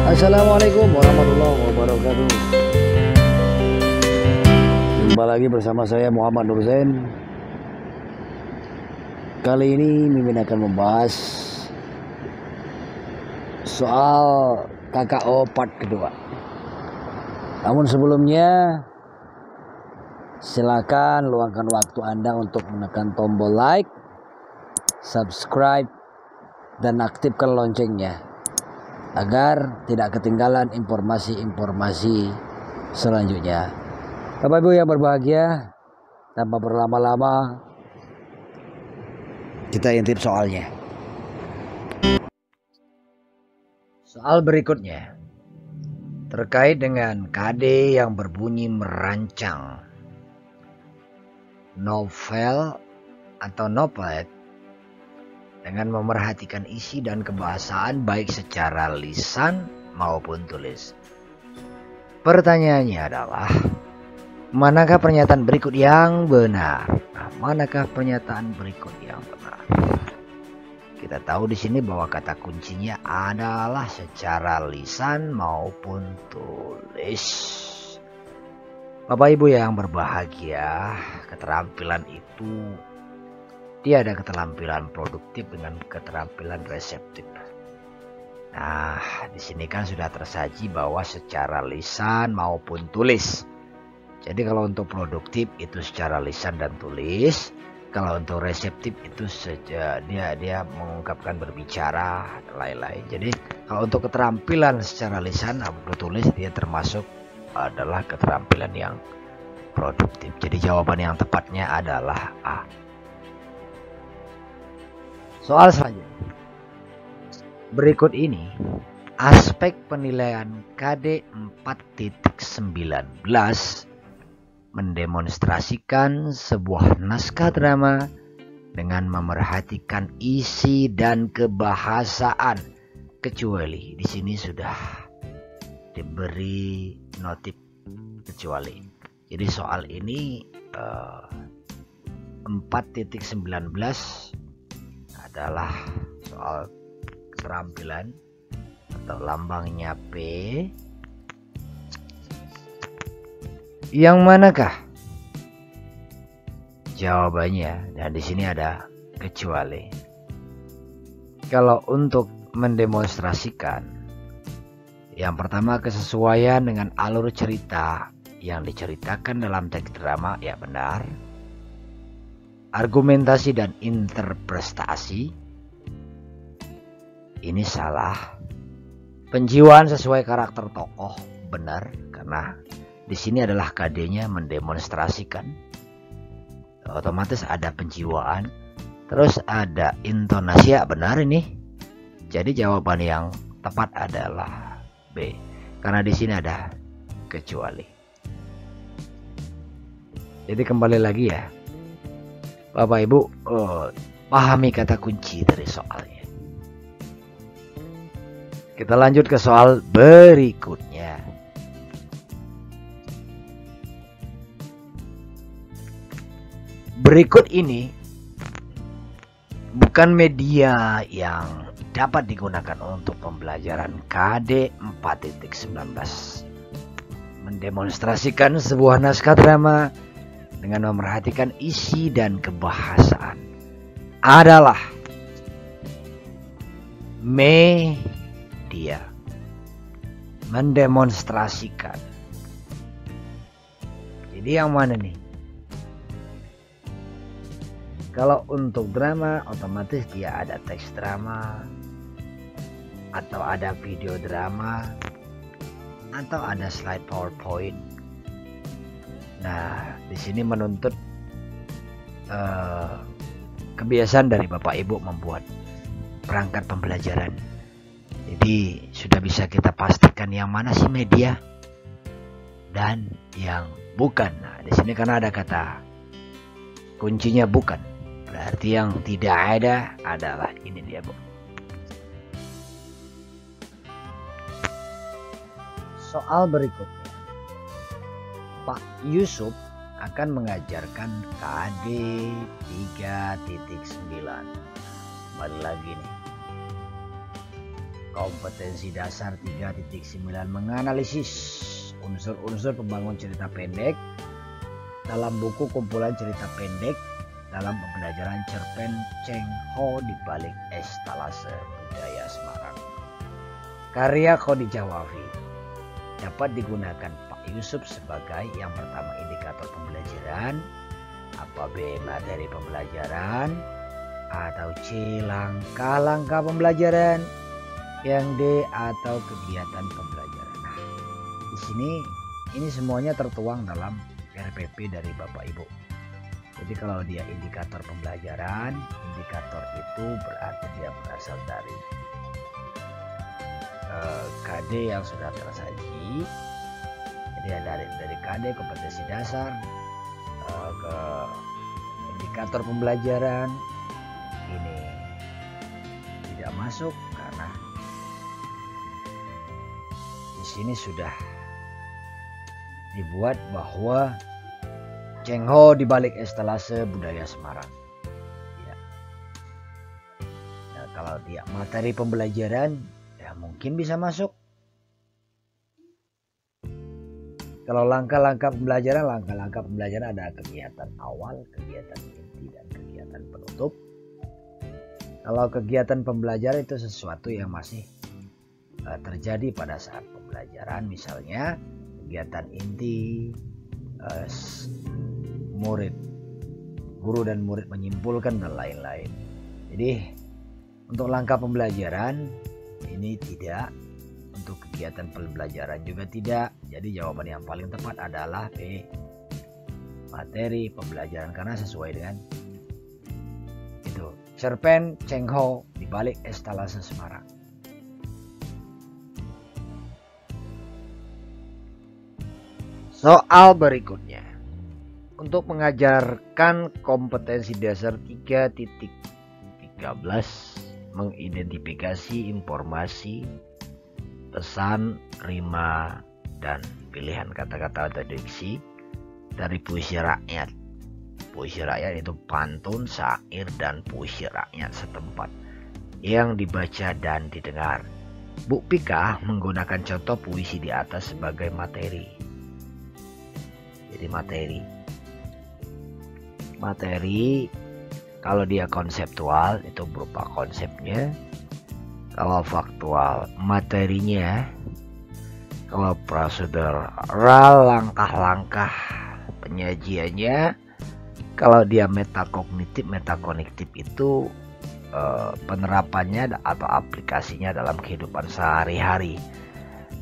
Assalamualaikum warahmatullahi wabarakatuh. Jumpa lagi bersama saya Muhammad Nur Zain. Kali ini Mimin akan membahas soal KKO part kedua. Namun sebelumnya silakan luangkan waktu Anda untuk menekan tombol like, subscribe, dan aktifkan loncengnya agar tidak ketinggalan informasi-informasi selanjutnya. Bapak Ibu yang berbahagia, tanpa berlama-lama kita intip soalnya. Soal berikutnya terkait dengan KD yang berbunyi merancang novel atau novelet dengan memerhatikan isi dan kebahasaan baik secara lisan maupun tulis. Pertanyaannya adalah, manakah pernyataan berikut yang benar? Manakah pernyataan berikut yang benar? Kita tahu di sini bahwa kata kuncinya adalah secara lisan maupun tulis. Bapak Ibu yang berbahagia, keterampilan itu tiada keterampilan produktif dengan keterampilan reseptif. Nah, di sini kan sudah tersaji bahwa secara lisan maupun tulis. Jadi kalau untuk produktif itu secara lisan dan tulis, kalau untuk reseptif itu saja dia mengungkapkan berbicara dan lain-lain. Jadi kalau untuk keterampilan secara lisan maupun tulis dia termasuk adalah keterampilan yang produktif. Jadi jawaban yang tepatnya adalah A. Soal selanjutnya. Berikut ini aspek penilaian KD 4.19 mendemonstrasikan sebuah naskah drama dengan memerhatikan isi dan kebahasaan, kecuali di sini sudah diberi notif kecuali. Jadi soal ini 4.19 adalah soal keterampilan atau lambangnya P. Yang manakah jawabannya? Dan di sini ada kecuali. Kalau untuk mendemonstrasikan, yang pertama kesesuaian dengan alur cerita yang diceritakan dalam teks drama, ya benar. Argumentasi dan interpretasi, ini salah. Penjiwaan sesuai karakter tokoh, benar, karena di sini adalah KD-nya mendemonstrasikan. Otomatis ada penjiwaan, terus ada intonasi, ya benar ini. Jadi jawaban yang tepat adalah B, karena di sini ada kecuali. Jadi kembali lagi ya, Bapak Ibu, pahami kata kunci dari soalnya. Kita lanjut ke soal berikutnya. Berikut ini bukan media yang dapat digunakan untuk pembelajaran KD 4.19. Mendemonstrasikan sebuah naskah drama dengan memerhatikan isi dan kebahasaan adalah media. Mendemonstrasikan. Jadi yang mana nih? Kalau untuk drama otomatis dia ada teks drama, atau ada video drama, atau ada slide PowerPoint. Nah, di sini menuntut kebiasaan dari Bapak Ibu membuat perangkat pembelajaran. Jadi sudah bisa kita pastikan yang mana sih media dan yang bukan. Nah, di sini karena ada kata kuncinya bukan, berarti yang tidak ada adalah ini dia, Bu. Soal berikutnya. Pak Yusuf akan mengajarkan KD 3.9. Kembali lagi nih. Kompetensi dasar 3.9 menganalisis unsur-unsur pembangun cerita pendek dalam buku kumpulan cerita pendek dalam pembelajaran cerpen Cheng Ho di balik estalase budaya Semarang. Karya Khadijah Wafi dapat digunakan Pak Yusuf sebagai yang pertama indikator pembelajaran, apa B materi pembelajaran, atau C langkah-langkah pembelajaran, yang D atau kegiatan pembelajaran. Nah, di sini ini semuanya tertuang dalam RPP dari Bapak Ibu. Jadi kalau dia indikator pembelajaran, indikator itu berarti dia berasal dari KD yang sudah tersaji. Jadi dari KD kompetensi dasar ke indikator pembelajaran ini tidak masuk karena di sini sudah dibuat bahwa Cheng Ho di balik estalase budaya Semarang. Ya. Nah, kalau dia materi pembelajaran, ya mungkin bisa masuk. Kalau langkah-langkah pembelajaran ada kegiatan awal, kegiatan inti, dan kegiatan penutup. Kalau kegiatan pembelajaran itu sesuatu yang masih terjadi pada saat pembelajaran, misalnya kegiatan inti, guru dan murid menyimpulkan dan lain-lain. Jadi untuk langkah pembelajaran ini tidak, untuk kegiatan pembelajaran juga tidak. Jadi jawaban yang paling tepat adalah B, materi pembelajaran, karena sesuai dengan itu cerpen Cheng Ho di balik estalase Semarang. Soal berikutnya, untuk mengajarkan kompetensi dasar 3.13 mengidentifikasi informasi, pesan, rima, dan pilihan kata-kata atau diksi dari puisi rakyat. Puisi rakyat itu pantun, syair, dan puisi rakyat setempat yang dibaca dan didengar. Bu Pika menggunakan contoh puisi di atas sebagai materi. Jadi materi kalau dia konseptual itu berupa konsepnya, kalau faktual materinya, kalau prosedural langkah-langkah penyajiannya, kalau dia metakognitif itu penerapannya atau aplikasinya dalam kehidupan sehari-hari.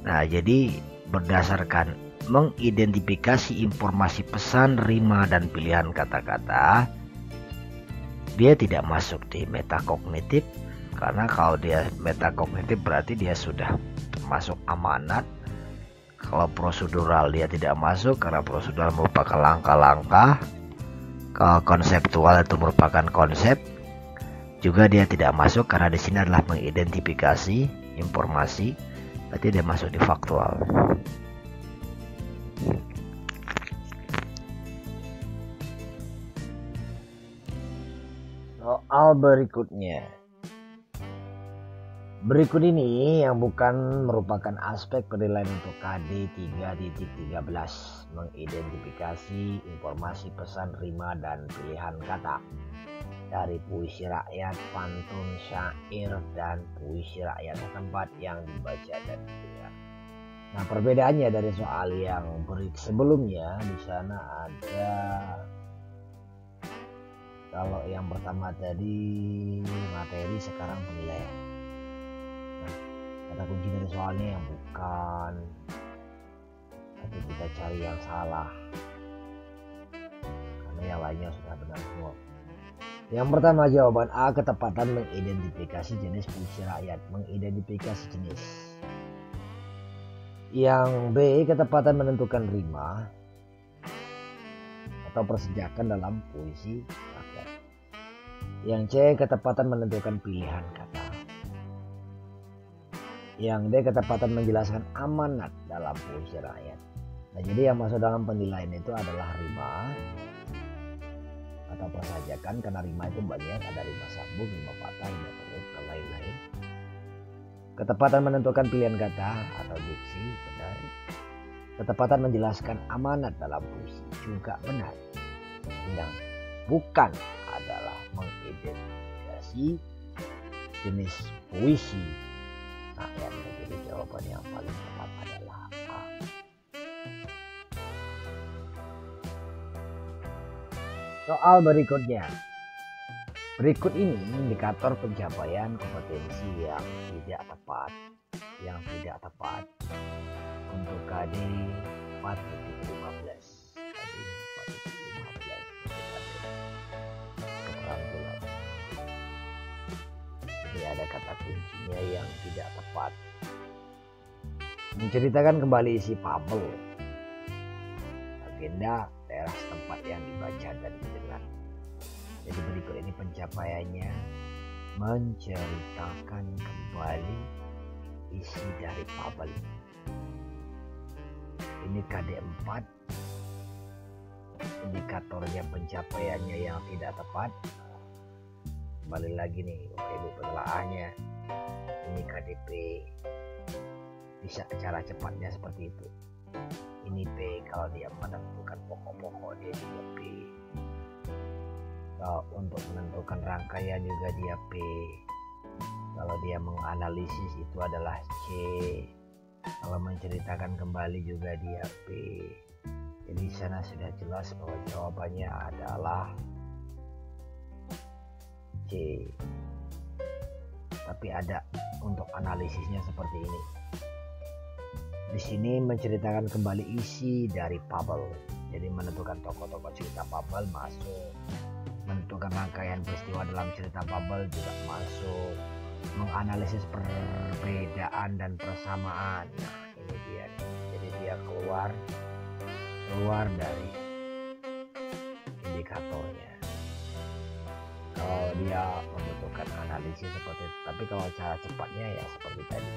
Nah, jadi berdasarkan mengidentifikasi informasi, pesan, rima, dan pilihan kata-kata, dia tidak masuk di metakognitif, karena kalau dia metakognitif berarti dia sudah masuk amanat. Kalau prosedural dia tidak masuk karena prosedural merupakan langkah-langkah. Kalau konseptual itu merupakan konsep, juga dia tidak masuk karena di sini adalah mengidentifikasi informasi, berarti dia masuk di faktual. Soal berikutnya. Berikut ini yang bukan merupakan aspek penilaian untuk KD 3.13, mengidentifikasi informasi, pesan, rima, dan pilihan kata dari puisi rakyat, pantun, syair, dan puisi rakyat setempat yang dibaca dan didengar. Nah, perbedaannya dari soal yang sebelumnya, di sana ada, kalau yang pertama tadi materi, sekarang penilaian. Nah, kata kunci dari soalnya yang bukan, tapi kita cari yang salah karena yang lainnya sudah benar semua. Yang pertama jawaban A, ketepatan mengidentifikasi jenis puisi rakyat, mengidentifikasi jenis. Yang B, ketepatan menentukan rima atau persejakan dalam puisi rakyat. Yang C, ketepatan menentukan pilihan kata. Yang D, ketepatan menjelaskan amanat dalam puisi rakyat. Nah, jadi yang masuk dalam penilaian itu adalah rima atau persajakan, karena rima itu banyak, ada rima sambung, rima patah, rima peluk, dan lain-lain. Ketepatan menentukan pilihan kata atau diksi benar. Ketepatan menjelaskan amanat dalam puisi juga benar. Yang bukan adalah mengidentifikasi jenis puisi. Nah, yang menjadi jawaban yang paling tepat adalah A. Soal berikutnya. Berikut ini indikator pencapaian kompetensi yang tidak tepat. Untuk KD 4.15. KD 4.15 keterampilan. Jadi ada kata kuncinya yang tidak tepat. Menceritakan kembali isi fabel. Agenda daerah setempat yang dibaca dan didengar. Jadi berikut ini pencapaiannya: menceritakan kembali isi dari fabel. Ini KD 4. Indikatornya pencapaiannya yang tidak tepat. Kembali lagi nih Bapak Ibu penelaahnya. Ini KDP. Bisa cara cepatnya seperti itu. Ini P kalau dia menentukan pokok-pokok dia juga P. Kalau untuk menentukan rangkaian juga dia P. Kalau dia menganalisis itu adalah C. Kalau menceritakan kembali juga dia P. Jadi di sana sudah jelas bahwa jawabannya adalah C. Tapi ada untuk analisisnya seperti ini. Di sini menceritakan kembali isi dari fabel. Jadi menentukan tokoh-tokoh cerita fabel masuk. Menentukan rangkaian peristiwa dalam cerita fabel juga masuk. Menganalisis perbedaan dan persamaan. Nah, ini dia. Jadi dia keluar dari indikatornya. Kalau dia membutuhkan analisis seperti itu, tapi kalau cara cepatnya ya seperti tadi,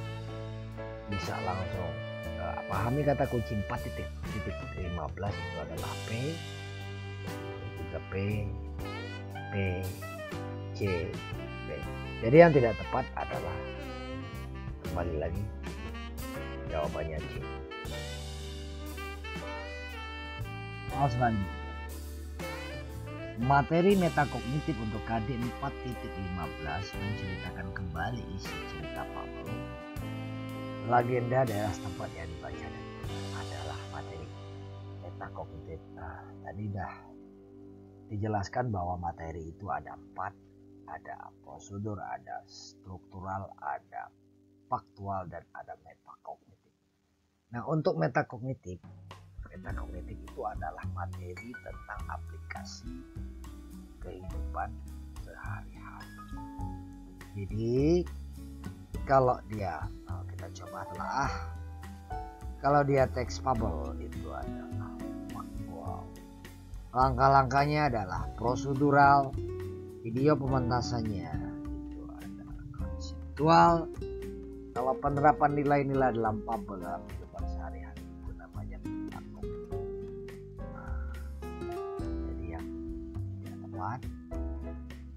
bisa langsung pahami kata kunci 4.15 itu adalah P, juga P, C, B. Jadi yang tidak tepat adalah, kembali lagi, jawabannya C. Soal selanjutnya. Materi metakognitif untuk KD 4.15 menceritakan kembali isi cerita fabel. Legenda daerah setempat yang dibaca dan adalah materi metakognitif. Nah, tadi dah dijelaskan bahwa materi itu ada 4, ada prosedur, ada struktural, ada faktual, dan ada metakognitif. Nah, untuk metakognitif itu adalah materi tentang aplikasi kehidupan sehari-hari. Jadi kalau dia, kita coba telah, kalau dia teks fabel itu adalah faktual. Langkah-langkahnya adalah prosedural, video pementasannya itu adalah konseptual. Kalau penerapan nilai-nilai dalam fabel dalam kehidupan sehari-hari itu namanya metakognitif. Jadi yang tidak tepat,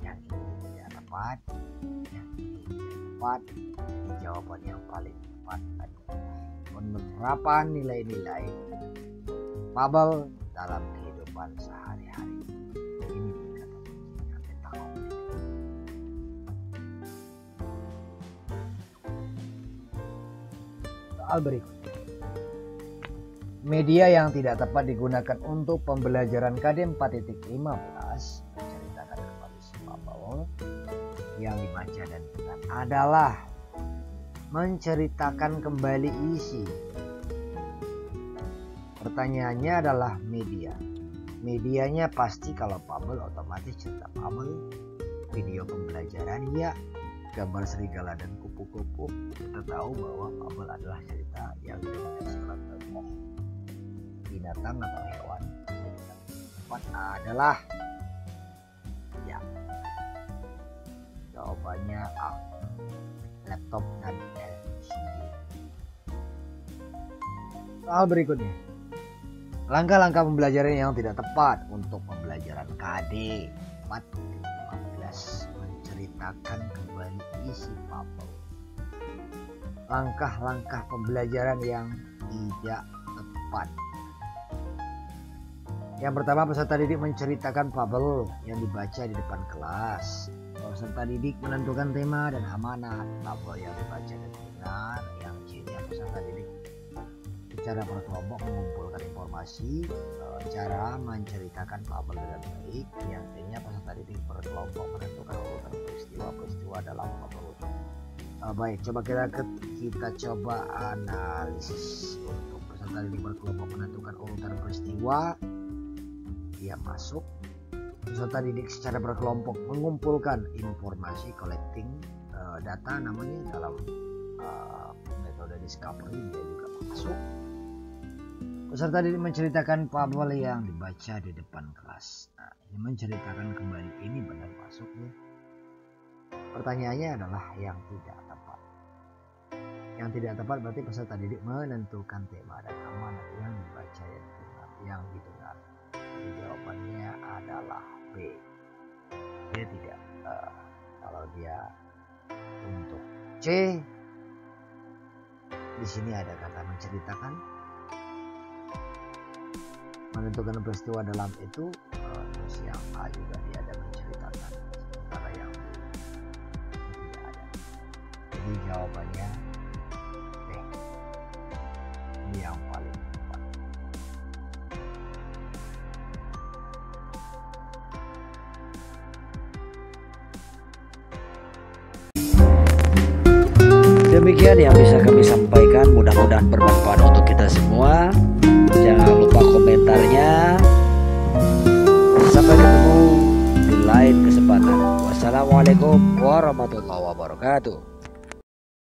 yang ini tidak tepat, yang ini tidak tepat. Jadi jawaban yang paling tepat adalah penerapan nilai-nilai fabel dalam kehidupan sehari-hari. Ini kata kuncinya metakognitif. Soal berikutnya. Media yang tidak tepat digunakan untuk pembelajaran KD 4.15 menceritakan kembali si fabel yang dibaca dan didengar adalah menceritakan kembali isi. Pertanyaannya adalah media. Medianya pasti kalau fabel otomatis cerita fabel, video pembelajaran ya, gambar serigala dan kupu-kupu. Kita tahu bahwa fabel adalah cerita yang didominasi oleh tokoh binatang atau hewan. Yang tepat adalah ya. Jawabannya A. Laptop dan LCD. Soal berikutnya. Langkah-langkah pembelajaran yang tidak tepat untuk pembelajaran KD 4.15 menceritakan kembali isi fabel. langkah-langkah pembelajaran yang tidak tepat. Yang pertama, peserta didik menceritakan fabel yang dibaca di depan kelas. Peserta didik menentukan tema dan amanat fabel yang dibaca dan benar. Yang C-nya, peserta didik secara berkelompok mengumpulkan informasi, cara menceritakan fabel dengan baik. Yang D-nya, peserta didik berkelompok menentukan urutan peristiwa-peristiwa dalam fabel. Baik, coba kita coba analisis. Untuk peserta didik berkelompok menentukan urutan peristiwa, dia masuk. Peserta didik secara berkelompok mengumpulkan informasi, collecting data namanya dalam metode discovery, dia juga masuk. Peserta didik menceritakan fabel yang dibaca di depan kelas. Nah, ini menceritakan kembali, ini benar masuk ya. Pertanyaannya adalah yang tidak tepat. Yang tidak tepat berarti peserta didik menentukan tema dan amanat yang dibaca yang didengar. Jadi jawabannya adalah B. Dia tidak. Kalau dia untuk C, di sini ada kata menceritakan, menentukan peristiwa dalam itu. Terus yang A juga dia ada menceritakan, sementara yang B tidak ada. Jadi jawabannya B. Ini yang paling tepat. Demikian yang bisa kami sampaikan, mudah-mudahan bermanfaat untuk kita semua. Jangan lupa komentarnya. Sampai ketemu di lain kesempatan. Wassalamualaikum warahmatullahi wabarakatuh.